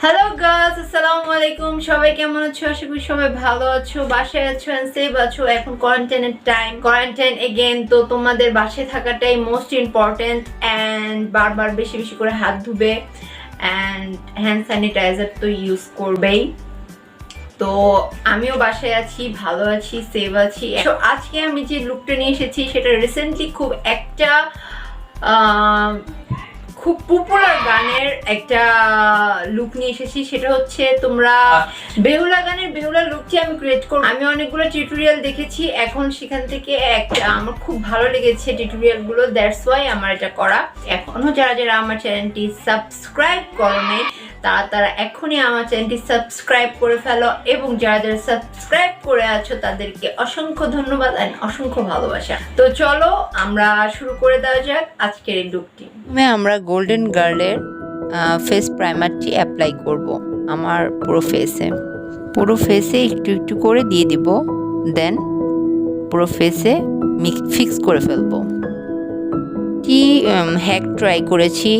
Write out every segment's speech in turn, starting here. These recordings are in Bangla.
হ্যালো গার্লস, আসসালামু আলাইকুম। সবাই কেমন আছো? আশা করি সবাই ভালো আছো, বাসায় আছো এন্ড সেভ আছো। এখন কোয়ারেন্টাইনের টাইম, কোয়ারেন্টাইন এগেন। তো তোমাদের বাসায় থাকাটাই মোস্ট ইম্পর্টেন্ট অ্যান্ড বারবার বেশি বেশি করে হাত ধুবে অ্যান্ড হ্যান্ড স্যানিটাইজার তো ইউজ করবেই। তো আমিও বাসায় আছি, ভালো আছি, সেভ আছি। তো আজকে আমি যে লুকটা নিয়ে এসেছি সেটা রিসেন্টলি খুব পপুলার গানের একটা লুক নিয়ে এসেছি। সেটা হচ্ছে তোমরা বেহুলা গানের বেহুলা লুকটি আমি ক্রিয়েট করব। আমি অনেকগুলো টিউটোরিয়াল দেখেছি, এখন সেখান থেকে একটা আমার খুব ভালো লেগেছে টিউটোরিয়ালগুলো, দ্যাটস ওয়াই আমার এটা করা। এখনো যারা যারা আমার চ্যানেলটি সাবস্ক্রাইব করো নাই তারা এখনই আমার চ্যানেলটি সাবস্ক্রাইব করে ফেলো, এবং যারা যারা সাবস্ক্রাইব করে আছো তাদেরকে অসংখ্য ধন্যবাদ আর অসংখ্য ভালোবাসা। তো চলো আমরা শুরু করে দেওয়া যাক আজকের এই লুকটি। আমরা গোল্ডেন গার্লের ফেস প্রাইমারটি অ্যাপ্লাই করব আমার পুরো ফেসে একটু একটু করে দিয়ে দিব, দেন পুরো ফেসে ফিক্স করে ফেলবো। কি হ্যাক ট্রাই করেছি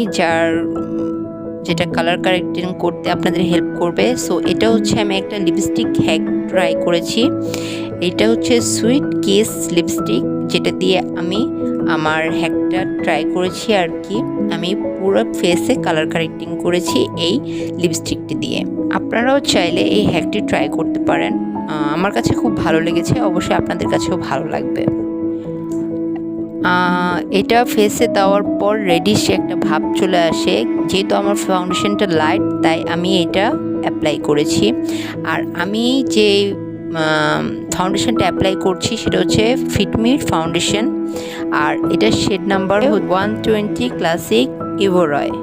যেটা কালার কারেক্টিং করতে আপনাদের হেল্প করবে। সো এটা হচ্ছে আমি একটা লিপস্টিক হ্যাক ট্রাই করেছি। এটা হচ্ছে সুইট কিস লিপস্টিক, যেটা দিয়ে আমি আমার হ্যাকটা ট্রাই করেছি আর কি। আমি পুরো ফেসে কালার কারেক্টিং করেছি এই লিপস্টিকটি দিয়ে। আপনারাও চাইলে এই হ্যাকটি ট্রাই করতে পারেন, আমার কাছে খুব ভালো লেগেছে, অবশ্যই আপনাদের কাছেও ভালো লাগবে। এটা ফেসে দেওয়ার পর রেডিশ একটা ভাব চলে আসে, যেহেতু আমার ফাউন্ডেশনটা লাইট তাই আমি এটা অ্যাপ্লাই করেছি। আর আমি যে ফাউন্ডেশনটা অ্যাপ্লাই করছি সেটা হচ্ছে ফিটমির ফাউন্ডেশন, আর এটা shade number 120 classic ivory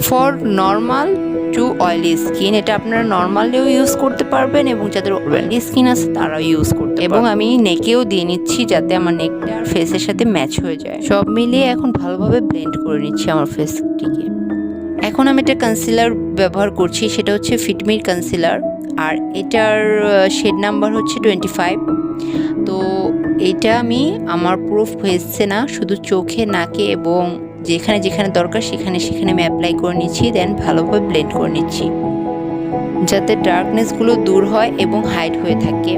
for normal to oily skin. এটা আপনারা নর্মালেও ইউজ করতে পারবেন এবং যাদের অয়েলি স্কিন আছে তারাও ইউজ করতে পারবেন। এবং আমি নেকেও দিয়ে নিচ্ছি যাতে আমার নেকটা আর ফেসের সাথে ম্যাচ হয়ে যায়। সব মিলিয়ে এখন ভালোভাবে ব্লেন্ড করে নিচ্ছি আমার ফেসটিকে। এখন আমি একটা কনসিলার ব্যবহার করছি, সেটা হচ্ছে ফিটমির কনসিলার, আর এটার শেড নাম্বার হচ্ছে 25। তো এটা আমি আমার পুরো ফেসে না, শুধু চোখে, নাকে এবং যেখানে যেখানে দরকার সেখানে সেখানে আমি অ্যাপ্লাই করে নিচ্ছি, দেন ভালোভাবে ব্লেন্ড করে নিচ্ছি যাতে ডার্কনেসগুলো দূর হয় এবং হাইড হয়ে থাকে।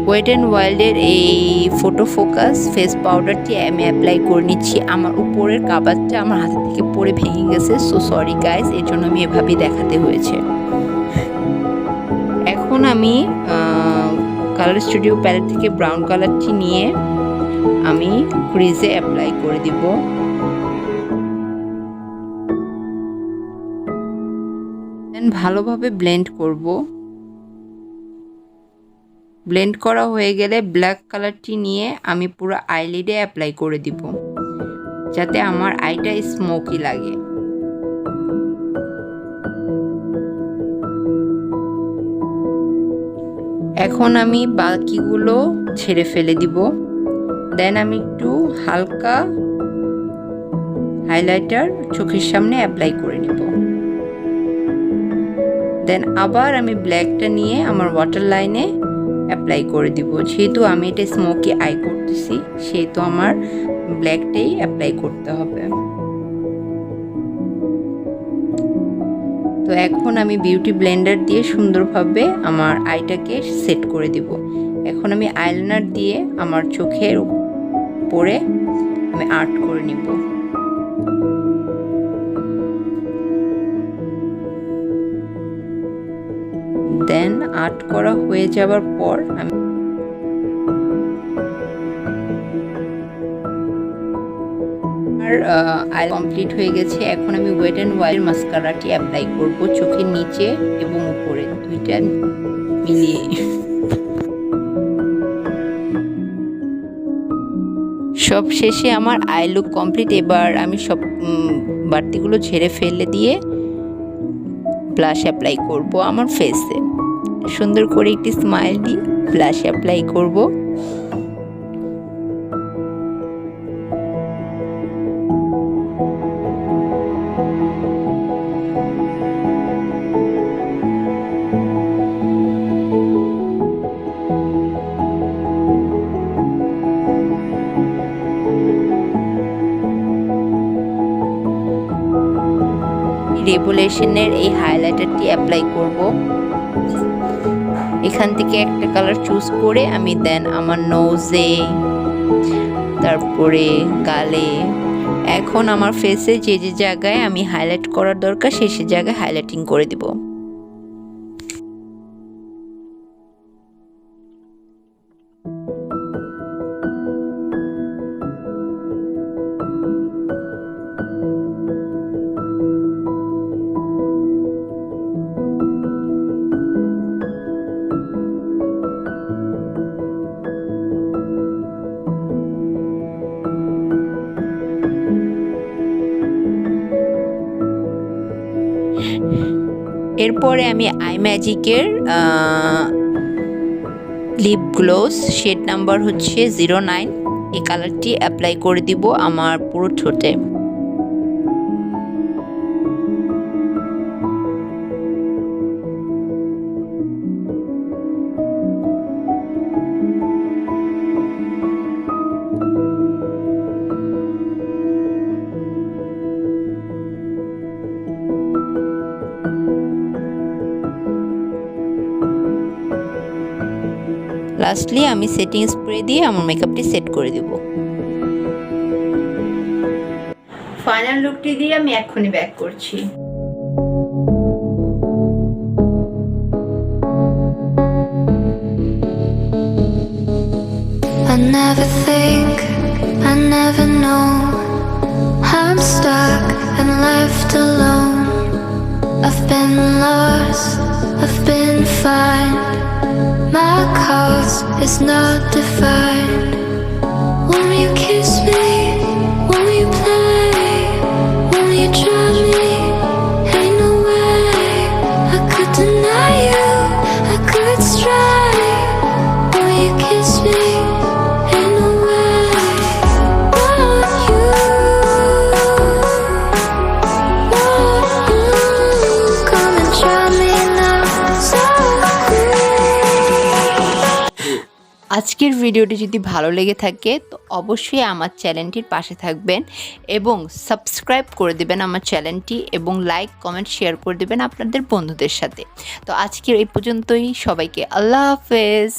ওয়েট অ্যান্ড ওয়াইল্ডের এই ফটো ফোকাস ফেস পাউডারটি আমি অ্যাপ্লাই করে নিচ্ছি। আমার উপরের কাভারটা আমার হাত থেকে পড়ে ভেঙে গেছে, সো সরি গাইস, এর জন্য আমি এভাবেই দেখাতে হয়েছে। এখন আমি কালার স্টুডিও প্যালেট থেকে ব্রাউন কালারটি নিয়ে আমি ক্রিজে অ্যাপ্লাই করে দিব। দেন ভালোভাবে ব্লেন্ড করব। ব্লেন্ড করা হয়ে গেলে ব্ল্যাক কালারটি নিয়ে আমি পুরো আইলিডে অ্যাপ্লাই করে দিব যাতে আমার আইটা স্মোকি লাগে। এখন আমি বাকিগুলো ছেড়ে ফেলে দিব। দেন আমি একটু হালকা হাইলাইটার চোখের সামনে অ্যাপ্লাই করে নিব। দেন আবার আমি ব্ল্যাকটা নিয়ে আমার ওয়াটার লাইনে অ্যাপ্লাই করে দিব। যেহেতু আমি এটা স্মোকি আই করতেছি সেহেতু আমার ব্ল্যাকটাই অ্যাপ্লাই করতে হবে। তো এখন আমি বিউটি ব্লেন্ডার দিয়ে সুন্দরভাবে আমার আইটাকে সেট করে দিব। এখন আমি আইলাইনার দিয়ে আমার চোখের উপরে আমি আর্ট করে নিব। দেন আর্ট করা হয়ে যাবার পর আমি আই কমপ্লিট হয়ে গেছে। এখন আমি ওয়েট অ্যান্ড ওয়াইল্ড মাস্কারাটি অ্যাপ্লাই করব চোখের নিচে এবং উপরে, দুইটা মিলিয়ে। সব শেষে আমার আই লুক কমপ্লিট। এবার আমি সব বাড়তিগুলো ঝেড়ে ফেলে দিয়ে ব্লাশ অ্যাপ্লাই করব আমার ফেসে। সুন্দর করে একটি স্মাইল দিয়ে ব্লাশ অ্যাপ্লাই করব। রেভুলেশনের এই হাইলাইটারটি অ্যাপ্লাই করব। এখান থেকে একটা কালার চুজ করে আমি দেন আমার নোজে, তারপরে গালে, এখন আমার ফেসে যে যে জায়গায় আমি হাইলাইট করার দরকার সেই জায়গায় হাইলাইটিং করে দিব। এরপরে আমি আই ম্যাজিকের লিপ গ্লোস শেড নাম্বার হচ্ছে 09, এই কালারটি অ্যাপ্লাই করে দিব আমার পুরো ঠোঁটে। লাস্টলি আমি সেটিং স্প্রে দিয়ে আমার মেকআপটি সেট করে দিব। ফাইনাল লুকটি দিয়ে আমি এক্ষুনি ব্যাক করছি। I never think, I never know. I'm stuck and left alone. I've been lost, I've been fine. My cause is not defined. Won't you kiss me? Won't you play? Won't you try me? Ain't no way I could deny you, I could stray. Won't you kiss me? Ain't no way. Want you, come and try me now. So আজকের ভিডিওটি যদি ভালো লেগে থাকে তো অবশ্যই আমার চ্যানেলটির পাশে থাকবেন এবং সাবস্ক্রাইব করে দেবেন আমার চ্যানেলটি, এবং লাইক কমেন্ট শেয়ার করে দেবেন আপনাদের বন্ধুদের সাথে। তো আজকের এই পর্যন্তই, সবাইকে আল্লাহ হাফেজ।